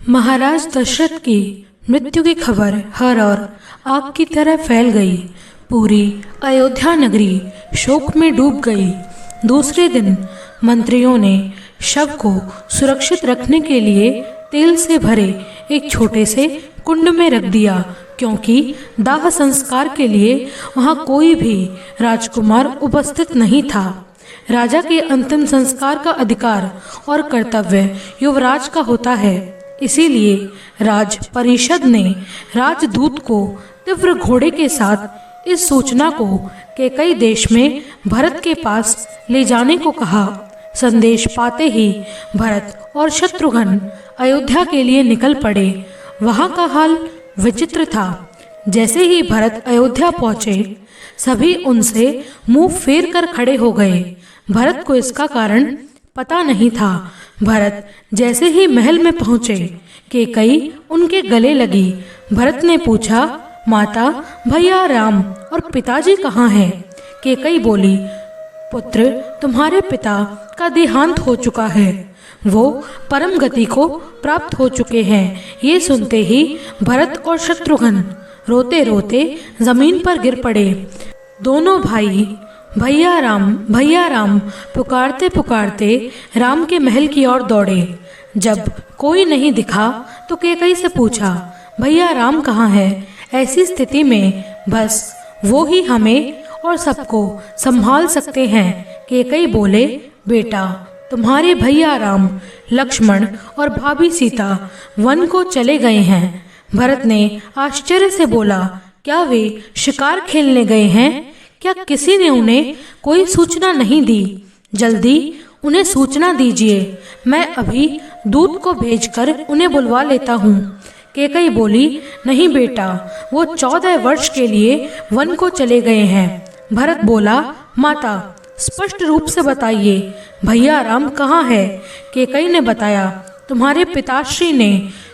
महाराज दशरथ की मृत्यु की खबर हर ओर आग की तरह फैल गई। पूरी अयोध्या नगरी शोक में डूब गई। दूसरे दिन मंत्रियों ने शव को सुरक्षित रखने के लिए तेल से भरे एक छोटे से कुंड में रख दिया, क्योंकि दाह संस्कार के लिए वहां कोई भी राजकुमार उपस्थित नहीं था। राजा के अंतिम संस्कार का अधिकार और कर्तव्य युवराज का होता है। इसीलिए राज परिषद ने राजदूत को तीव्र घोड़े के साथ इस सूचना को कैकई देश में भरत के पास ले जाने को कहा। संदेश पाते ही भरत और शत्रुघ्न अयोध्या के लिए निकल पड़े। वहां का हाल विचित्र था। जैसे ही भरत अयोध्या पहुंचे, सभी उनसे मुंह फेर कर खड़े हो गए। भरत को इसका कारण पता नहीं था। भरत जैसे ही महल में पहुंचे, कैकई उनके गले लगी। भरत ने पूछा, माता, भैया राम और पिताजी कहाँ हैं? कैकई बोली, पुत्र, तुम्हारे पिता का देहांत हो चुका है। वो परम गति को प्राप्त हो चुके हैं। ये सुनते ही भरत और शत्रुघ्न रोते रोते जमीन पर गिर पड़े। दोनों भाई भैया राम पुकारते पुकारते राम के महल की ओर दौड़े। जब कोई नहीं दिखा तो कैकई से पूछा, भैया राम कहाँ है? ऐसी स्थिति में बस वो ही हमें और सबको संभाल सकते हैं। कैकई बोले, बेटा, तुम्हारे भैया राम, लक्ष्मण और भाभी सीता वन को चले गए हैं। भरत ने आश्चर्य से बोला, क्या वे शिकार खेलने गए हैं? क्या किसी ने उन्हें कोई सूचना नहीं दी? जल्दी उन्हें सूचना दीजिए। मैं अभी दूत को भेजकर उन्हें बुलवा लेता हूँ। कैकई बोली, नहीं बेटा, वो 14 वर्ष के लिए वन को चले गए हैं। भरत बोला, माता, स्पष्ट रूप से बताइए, भैया राम कहाँ है? कैकई ने बताया, तुम्हारे पिताश्री ने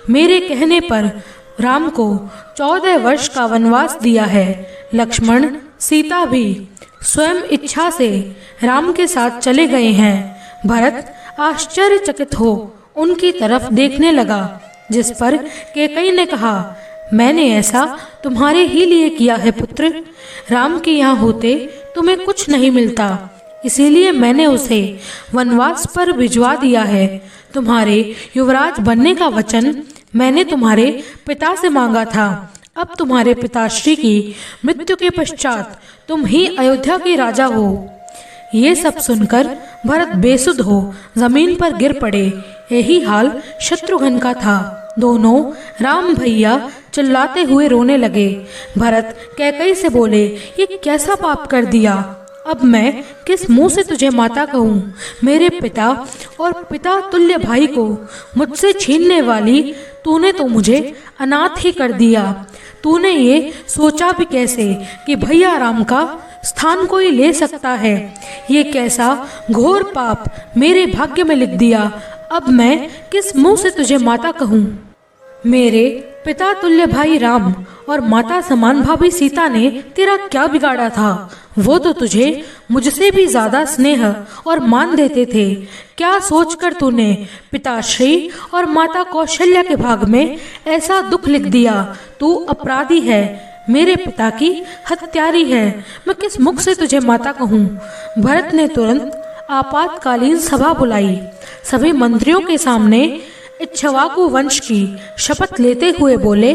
मेरे कहने पर राम को 14 वर्ष का वनवास दिया है। लक्ष्मण, सीता भी स्वयं इच्छा से राम के साथ चले गए हैं। भरत आश्चर्यचकित हो उनकी तरफ देखने लगा, जिस पर कैकई ने कहा, मैंने ऐसा तुम्हारे ही लिए किया है पुत्र। राम के यहाँ होते तुम्हें कुछ नहीं मिलता, इसीलिए मैंने उसे वनवास पर भिजवा दिया है। तुम्हारे युवराज बनने का वचन मैंने तुम्हारे पिता से मांगा था। अब तुम्हारे पिताश्री की मृत्यु के पश्चात तुम ही अयोध्या के राजा हो। ये सब सुनकर भरत बेसुध हो जमीन पर गिर पड़े। यही हाल शत्रुघ्न का था। दोनों राम भैया चिल्लाते हुए रोने लगे। भरत कैकई से बोले, ये कैसा पाप कर दिया? अब मैं किस मुंह से तुझे माता कहूँ? मेरे पिता और पिता तुल्य भाई को मुझसे छीनने वाली तूने तो मुझे अनाथ ही कर दिया। तूने ये सोचा भी कैसे कि भैया राम का स्थान कोई ले सकता है? ये कैसा घोर पाप मेरे भाग्य में लिख दिया। अब मैं किस मुंह से तुझे माता कहूँ? मेरे पिता तुल्य भाई राम और माता समान भाभी सीता ने तेरा क्या बिगाड़ा था? वो तो तुझे मुझसे भी ज्यादा स्नेह और मान देते थे। क्या सोचकर तूने पिताश्री और माता कौशल्या के भाग में ऐसा दुख लिख दिया? तू अपराधी है, मेरे पिता की हत्यारी है। मैं किस मुख से तुझे माता कहूँ? भरत ने तुरंत आपातकालीन सभा बुलाई। सभी मंत्रियों के सामने इक्ष्वाकु वंश की शपथ लेते हुए बोले,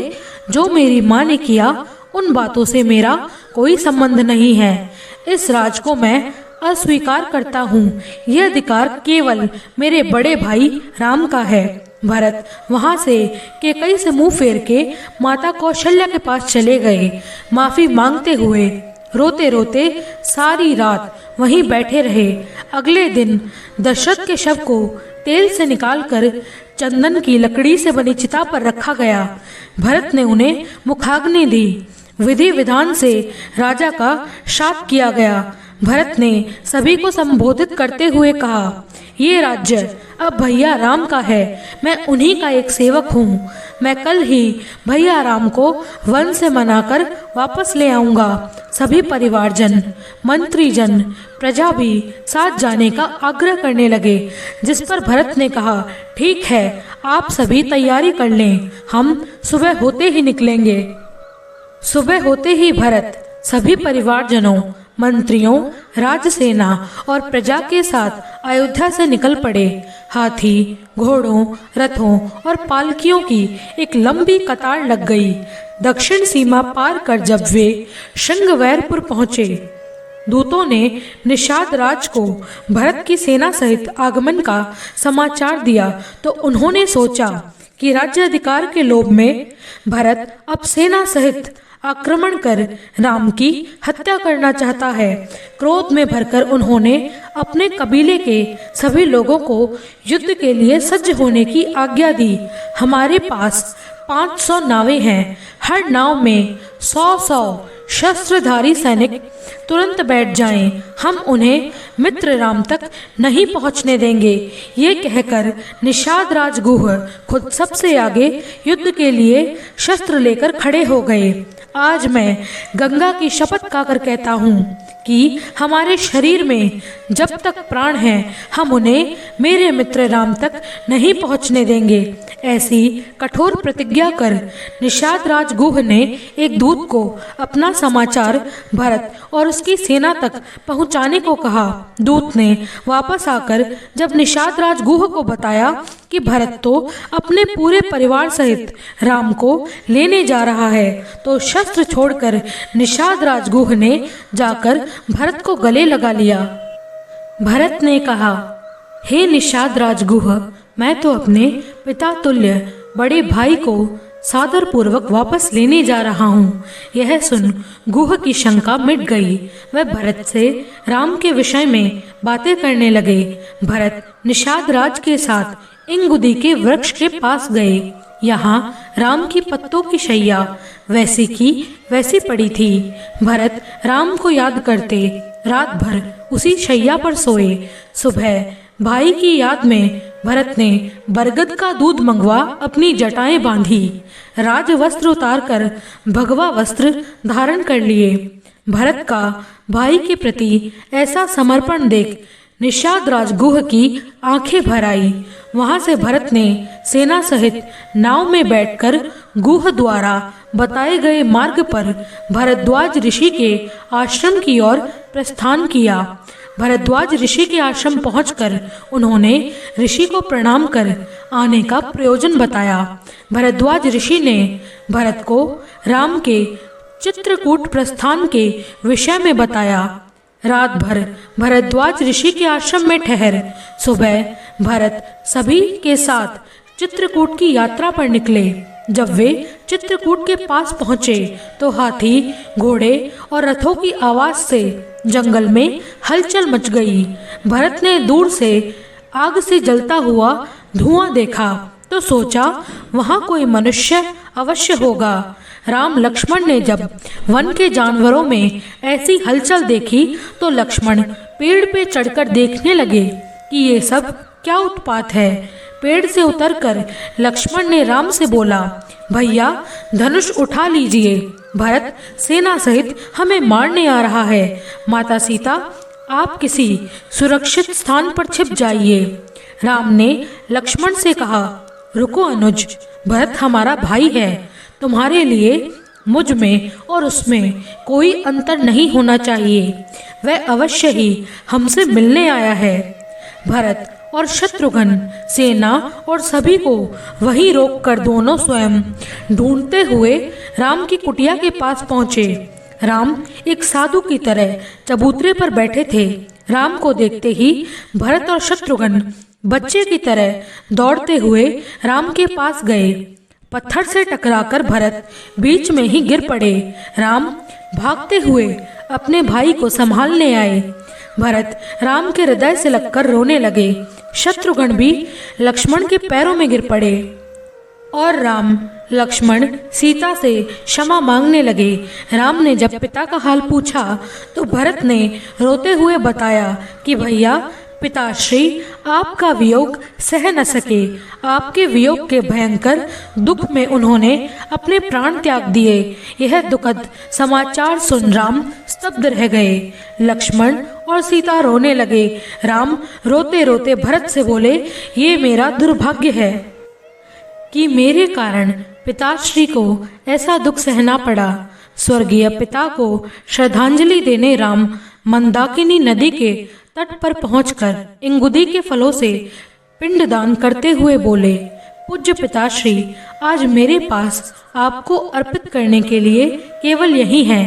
जो मेरी माँ ने किया उन बातों से मेरा कोई संबंध नहीं है। इस राज को मैं अस्वीकार करता हूँ। यह अधिकार केवल मेरे बड़े भाई राम का है। भरत वहां से कैकई से मुंह फेर के माता कौशल्या के पास चले गए। माफी मांगते हुए रोते रोते सारी रात वहीं बैठे रहे। अगले दिन दशरथ के शव को तेल से निकालकर चंदन की लकड़ी से बनी चिता पर रखा गया। भरत ने उन्हें मुखाग्नि दी। विधि विधान से राजा का श्राद्ध किया गया। भरत ने सभी को संबोधित करते हुए कहा, ये राज्य अब भैया राम का है। मैं उन्हीं का एक सेवक हूँ। मैं कल ही भैया राम को वन से मनाकर वापस ले आऊँगा। सभी परिवारजन, मंत्रीजन, प्रजा भी साथ जाने का आग्रह करने लगे, जिस पर भरत ने कहा, ठीक है, आप सभी तैयारी कर लें, हम सुबह होते ही निकलेंगे। सुबह होते ही भरत सभी परिवारजनों, मंत्रियों, राजसेना और प्रजा के साथ अयोध्या से निकल पड़े। हाथी, घोड़ों, रथों और पालकियों की एक लंबी कतार लग गई। दक्षिण सीमा पार कर जब वे श्रृंगवेरपुर पहुंचे, दूतों ने निषाद राज को भरत की सेना सहित आगमन का समाचार दिया तो उन्होंने सोचा कि राज्याधिकार के लोभ में भरत अब सेना सहित आक्रमण कर राम की हत्या करना चाहता है। क्रोध में भरकर उन्होंने अपने कबीले के सभी लोगों को युद्ध के लिए सज्ज होने की आज्ञा दी। हमारे पास 500 नावें हैं। हर नाव में 100-100 शस्त्रधारी सैनिक तुरंत बैठ जाएं। हम उन्हें मित्र राम तक नहीं पहुंचने देंगे। ये कहकर निषाद राजगुह खुद सबसे आगे युद्ध के लिए शस्त्र लेकर खड़े हो गए। आज मैं गंगा की शपथ खाकर कहता हूँ कि हमारे शरीर में जब तक प्राण हैं, हम उन्हें मेरे मित्र राम तक नहीं पहुँचने देंगे। ऐसी कठोर प्रतिज्ञा कर निषाद राजगुह ने एक दूत को अपना समाचार भरत और उसकी सेना तक पहुंचाने को कहा। दूत ने वापस आकर जब निषाद राजगुह को बताया कि भरत तो अपने पूरे परिवार सहित राम को लेने जा रहा है, तो शस्त्र छोड़कर निषाद राजगुह ने जाकर भरत को गले लगा लिया। भरत ने कहा, हे निषाद राजगुह, मैं तो अपने पिता तुल्य बड़े भाई को सादर पूर्वक वापस लेने जा रहा हूँ। यह सुन गुह की शंका मिट गई। वह भरत से राम के विषय में बातें करने लगे। भरत निषाद राज के साथ इंगुदी के वृक्ष के पास गए। यहाँ राम की पत्तों की शैया वैसी की वैसी पड़ी थी। भरत राम को याद करते रात भर उसी शैया पर सोए। सुबह भाई की याद में भरत ने बरगद का दूध मंगवा अपनी जटाएं बांधी, राज वस्त्र उतारकर भगवा वस्त्र धारण कर लिए। भरत का भाई के प्रति ऐसा समर्पण देख निषाद राजगुह की आंखें भर आई। वहां से भरत ने सेना सहित नाव में बैठकर गुह द्वारा बताए गए मार्ग पर भरद्वाज ऋषि के आश्रम की ओर प्रस्थान किया। भरद्वाज ऋषि के आश्रम पहुंचकर उन्होंने ऋषि को प्रणाम कर आने का प्रयोजन बताया। भरद्वाज ऋषि ने भरत को राम के चित्रकूट प्रस्थान के विषय में बताया। रात भर भरद्वाज ऋषि के आश्रम में ठहर सुबह भरत सभी के साथ चित्रकूट की यात्रा पर निकले। जब वे चित्रकूट के पास पहुंचे तो हाथी, घोड़े और रथों की आवाज से जंगल में हलचल मच गई। भरत ने दूर से आग से जलता हुआ धुआं देखा तो सोचा वहां कोई मनुष्य अवश्य होगा। राम लक्ष्मण ने जब वन के जानवरों में ऐसी हलचल देखी तो लक्ष्मण पेड़ पे चढ़कर देखने लगे कि ये सब क्या उत्पात है। पेड़ से उतरकर लक्ष्मण ने राम से बोला, भैया धनुष उठा लीजिए, भरत सेना सहित हमें मारने आ रहा है। माता सीता आप किसी सुरक्षित स्थान पर छिप जाइए। राम ने लक्ष्मण से कहा, रुको अनुज, भरत हमारा भाई है। तुम्हारे लिए मुझ में और उसमें कोई अंतर नहीं होना चाहिए। वह अवश्य ही हमसे मिलने आया है। भरत और शत्रुघ्न सेना और सभी को वहीं रोककर दोनों स्वयं ढूंढते हुए राम की कुटिया के पास पहुंचे। राम एक साधु की तरह चबूतरे पर बैठे थे। राम को देखते ही भरत और शत्रुघ्न बच्चे की तरह दौड़ते हुए राम के पास गए। पत्थर से टकराकर भरत बीच में ही गिर पड़े। राम भागते हुए अपने भाई को संभालने आए। भरत राम के हृदय से लगकर रोने लगे। शत्रुघ्न भी लक्ष्मण के पैरों में गिर पड़े और राम लक्ष्मण सीता से क्षमा मांगने लगे। राम ने जब पिता का हाल पूछा तो भरत ने रोते हुए बताया कि भैया पिताश्री, आपका वियोग सह न सके। आपके वियोग के भयंकर दुख में उन्होंने अपने प्राण त्याग दिए। यह दुखद समाचार सुन राम स्तब्ध रह गए। लक्ष्मण और सीता रोने लगे। राम रोते रोते भरत से बोले, ये मेरा दुर्भाग्य है कि मेरे कारण पिताश्री को ऐसा दुख सहना पड़ा। स्वर्गीय पिता को श्रद्धांजलि देने राम मंदाकिनी नदी के तट पर पहुंचकर इंगुदी के फलों से पिंडदान करते हुए बोले, पूज्य पिताश्री, आज मेरे पास आपको अर्पित करने के लिए केवल यही है।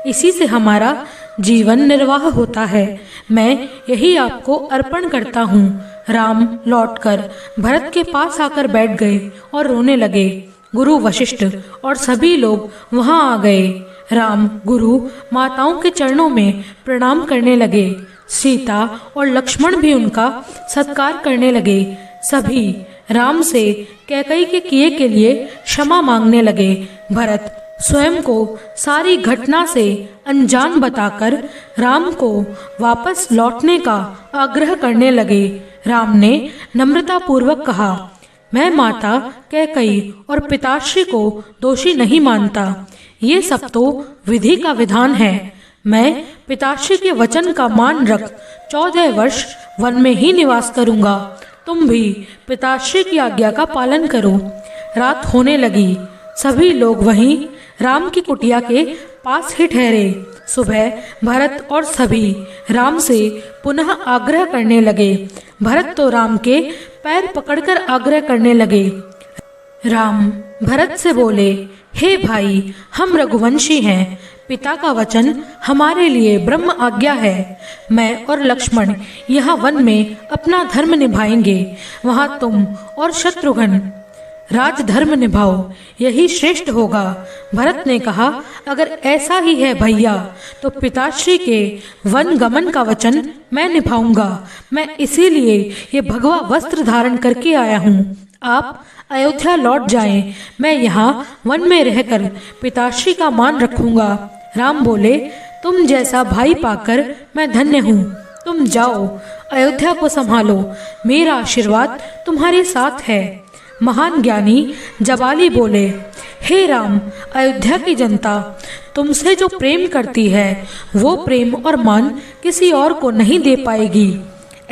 इसी से हमारा जीवन निर्वाह होता है। मैं यही आपको अर्पण करता हूँ। राम लौटकर भरत के पास आकर बैठ गए और रोने लगे। गुरु वशिष्ठ और सभी लोग वहां आ गए। राम गुरु माताओं के चरणों में प्रणाम करने लगे। सीता और लक्ष्मण भी उनका सत्कार करने लगे। सभी राम से कैकई के किए के लिए क्षमा मांगने लगे। भरत स्वयं को सारी घटना से अनजान बताकर राम को वापस लौटने का आग्रह करने लगे। राम ने नम्रता पूर्वक कहा, मैं माता कैकई और पिताश्री को दोषी नहीं मानता। ये सब तो विधि का विधान है। मैं पिताश्री के वचन का मान रख 14 वर्ष वन में ही निवास करूंगा। तुम भी पिताश्री की आज्ञा का पालन करो। रात होने लगी। सभी लोग वहीं राम की कुटिया के पास ही ठहरे। सुबह भरत और सभी राम से पुनः आग्रह करने लगे। भरत तो राम के पैर पकड़कर आग्रह करने लगे। राम भरत से बोले, हे भाई, हम रघुवंशी हैं। पिता का वचन हमारे लिए ब्रह्म आज्ञा है। मैं और लक्ष्मण यहाँ वन में अपना धर्म निभाएंगे। वहाँ तुम और शत्रुघ्न राजधर्म निभाओ, यही श्रेष्ठ होगा। भरत ने कहा, अगर ऐसा ही है भैया, तो पिताश्री के वन गमन का वचन मैं निभाऊंगा। मैं इसीलिए ये भगवा वस्त्र धारण करके आया हूँ। आप अयोध्या लौट जाएं। मैं यहाँ वन में रहकर पिताश्री का मान रखूंगा। राम बोले, तुम जैसा भाई पाकर मैं धन्य हूँ। तुम जाओ, अयोध्या को संभालो। मेरा आशीर्वाद तुम्हारे साथ है। महान ज्ञानी जबाली बोले, हे राम, अयोध्या की जनता तुमसे जो प्रेम करती है वो प्रेम और मान किसी और को नहीं दे पाएगी।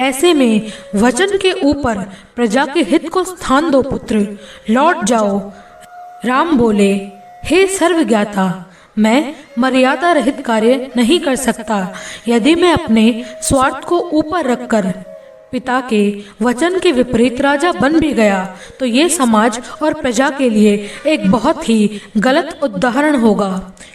ऐसे में वचन के ऊपर प्रजा के हित को स्थान दो पुत्र, लौट जाओ। राम बोले, हे सर्वज्ञाता, मैं मर्यादा रहित कार्य नहीं कर सकता। यदि मैं अपने स्वार्थ को ऊपर रखकर पिता के वचन के विपरीत राजा बन भी गया तो ये समाज और प्रजा के लिए एक बहुत ही गलत उदाहरण होगा,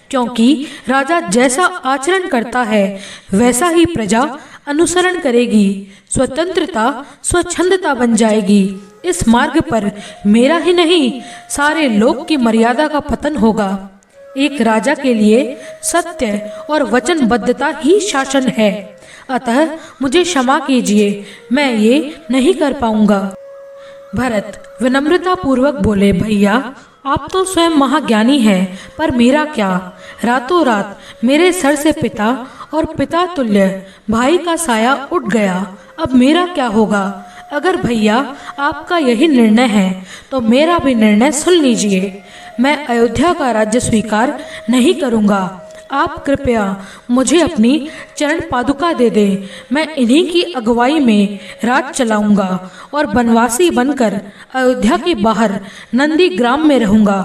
क्योंकि राजा जैसा आचरण करता है वैसा ही प्रजा अनुसरण करेगी। स्वतंत्रता स्वच्छंदता बन जाएगी। इस मार्ग पर मेरा ही नहीं, सारे लोक की मर्यादा का पतन होगा। एक राजा के लिए सत्य और वचनबद्धता ही शासन है। अतः मुझे क्षमा कीजिए, मैं ये नहीं कर पाऊंगा। भरत विनम्रता पूर्वक बोले, भैया, आप तो स्वयं महाज्ञानी हैं, पर मेरा क्या। रातों रात मेरे सर से पिता और पिता तुल्य भाई का साया उठ गया। अब मेरा क्या होगा। अगर भैया आपका यही निर्णय है तो मेरा भी निर्णय सुन लीजिए। मैं अयोध्या का राज्य स्वीकार नहीं करूंगा। आप कृपया मुझे अपनी चरण पादुका दे दें। मैं इन्हीं की अगुवाई में राज चलाऊंगा और बनवासी बनकर अयोध्या के बाहर नंदी ग्राम में रहूंगा।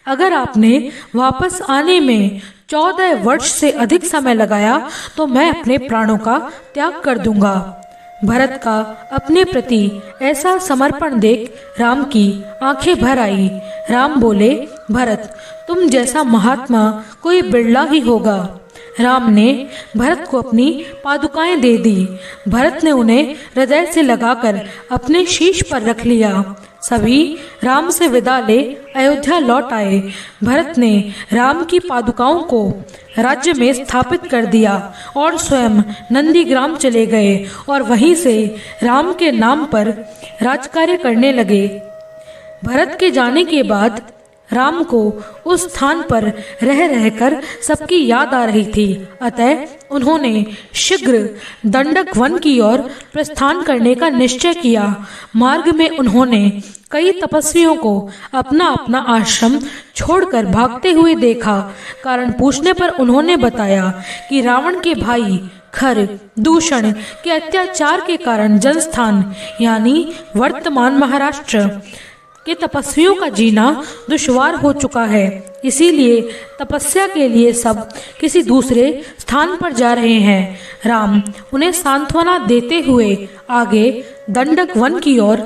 अगर आपने वापस आने में 14 वर्ष से अधिक समय लगाया तो मैं अपने प्राणों का त्याग कर दूंगा। भरत का अपने प्रति ऐसा समर्पण देख राम की आंखें भर आई। राम बोले, भरत, तुम जैसा महात्मा कोई बिरला ही होगा। राम ने भरत को अपनी पादुकाएं दे दी। भरत ने उन्हें हृदय से लगाकर अपने शीश पर रख लिया। सभी राम से विदा ले अयोध्या लौट आए। भरत ने राम की पादुकाओं को राज्य में स्थापित कर दिया और स्वयं नंदीग्राम चले गए और वहीं से राम के नाम पर राजकार्य करने लगे। भरत के जाने के बाद राम को उस स्थान पर रह रहकर सबकी याद आ रही थी। अतः उन्होंने शीघ्र दंडक वन की ओर प्रस्थान करने का निश्चय किया। मार्ग में उन्होंने कई तपस्वियों को अपना अपना आश्रम छोड़कर भागते हुए देखा। कारण पूछने पर उन्होंने बताया कि रावण के भाई खर दूषण के अत्याचार के कारण जनस्थान यानी वर्तमान महाराष्ट्र के तपस्वियों का जीना दुश्वार हो चुका है। इसीलिए तपस्या के लिए सब किसी दूसरे स्थान पर जा रहे हैं। राम उन्हें सांत्वना देते हुए आगे दंडक वन की ओर